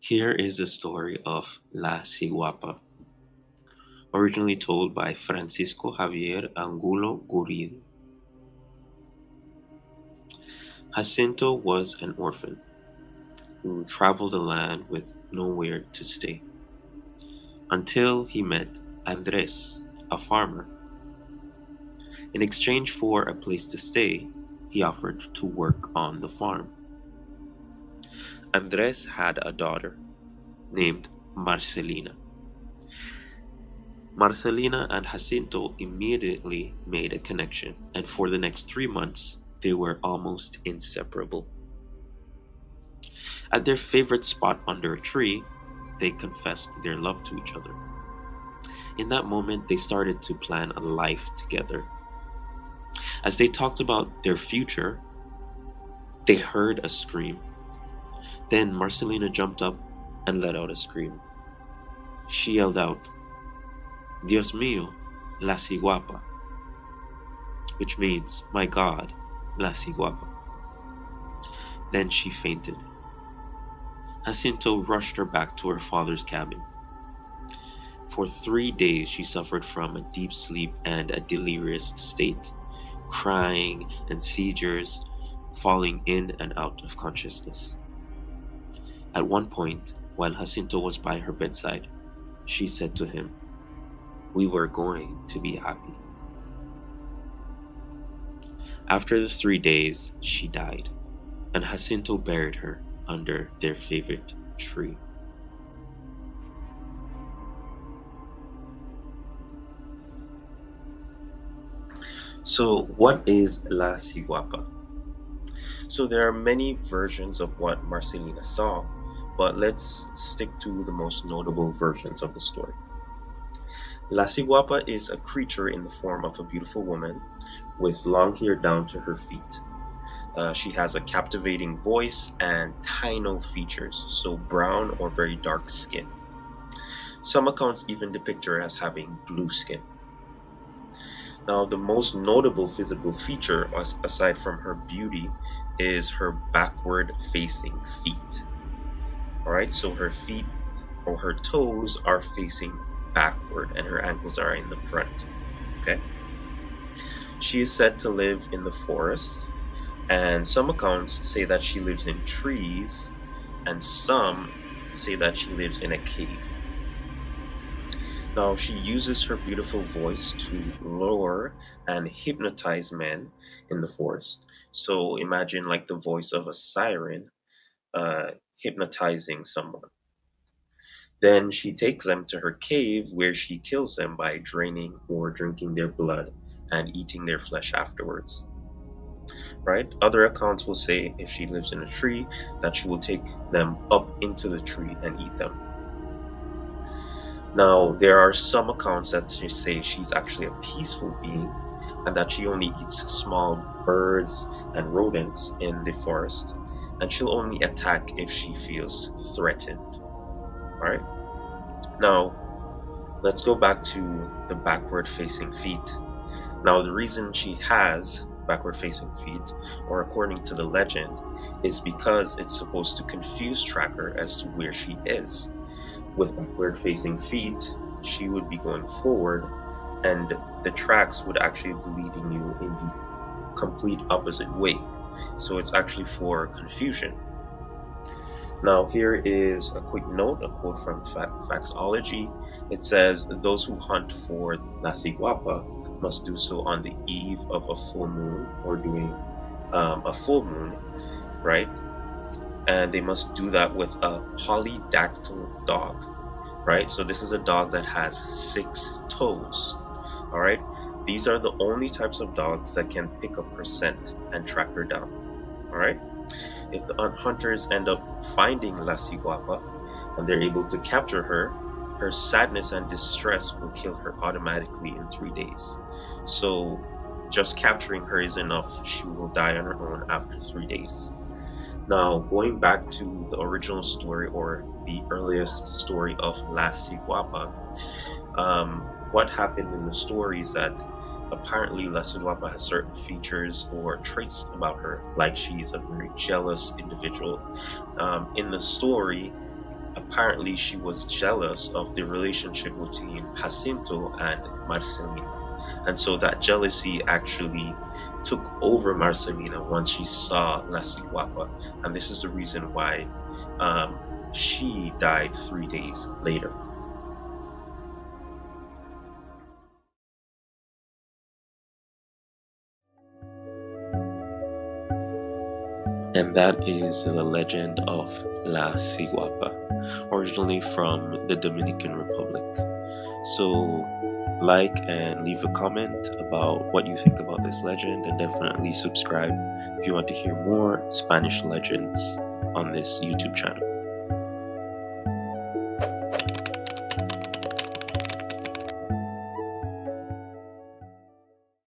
Here is the story of La Ciguapa, originally told by Francisco Javier Angulo Guridi. Jacinto was an orphan who traveled the land with nowhere to stay until he met Andres, a farmer. In exchange for a place to stay, he offered to work on the farm. Andres had a daughter named Marcelina. Marcelina and Jacinto immediately made a connection, and for the next 3 months, they were almost inseparable. At their favorite spot under a tree, they confessed their love to each other. In that moment, they started to plan a life together. As they talked about their future, they heard a scream. Then Marcelina jumped up and let out a scream. She yelled out, Dios mío, la ciguapa, which means, my God, la ciguapa. Then she fainted. Jacinto rushed her back to her father's cabin. For 3 days she suffered from a deep sleep and a delirious state, crying and seizures, falling in and out of consciousness. At one point, while Jacinto was by her bedside, she said to him, we were going to be happy. After the 3 days, she died, and Jacinto buried her under their favorite tree. So, what is La Ciguapa? So, there are many versions of what Marcelina saw, but let's stick to the most notable versions of the story. La Ciguapa is a creature in the form of a beautiful woman with long hair down to her feet. She has a captivating voice and Taino features, so brown or very dark skin. Some accounts even depict her as having blue skin. Now, the most notable physical feature, aside from her beauty, is her backward-facing feet. Alright, so her feet or her toes are facing backward and her ankles are in the front. Okay. She is said to live in the forest, and some accounts say that she lives in trees, and some say that she lives in a cave. Now, she uses her beautiful voice to lure and hypnotize men in the forest. So imagine like the voice of a siren hypnotizing someone. Then she takes them to her cave where she kills them by draining or drinking their blood and eating their flesh afterwards. Right? Other accounts will say if she lives in a tree that she will take them up into the tree and eat them. Now, there are some accounts that say she's actually a peaceful being and that she only eats small birds and rodents in the forest, and she'll only attack if she feels threatened. Alright? Now, let's go back to the backward facing feet. Now, the reason she has backward facing feet, or according to the legend, is because it's supposed to confuse Tracker as to where she is. With backward facing feet, she would be going forward, and the tracks would actually be leading you in the complete opposite way. So it's actually for confusion. Now, here is a quick note, a quote from Faxology. It says, those who hunt for La Ciguapa must do so on the eve of a full moon or during a full moon, right? And they must do that with a polydactyl dog, right? So this is a dog that has 6 toes, all right? These are the only types of dogs that can pick up her scent and track her down, all right? If the hunters end up finding La Ciguapa and they're able to capture her, her sadness and distress will kill her automatically in 3 days. So just capturing her is enough. She will die on her own after 3 days. Now, going back to the original story or the earliest story of La Ciguapa, what happened in the story is that apparently La Ciguapa has certain features or traits about her, like she's a very jealous individual. In the story, apparently she was jealous of the relationship between Jacinto and Marcelina. And so that jealousy actually took over Marcelina once she saw La Ciguapa. And this is the reason why she died 3 days later. And that is the legend of La Ciguapa, originally from the Dominican Republic. So, like and leave a comment about what you think about this legend, and definitely subscribe if you want to hear more Spanish legends on this YouTube channel.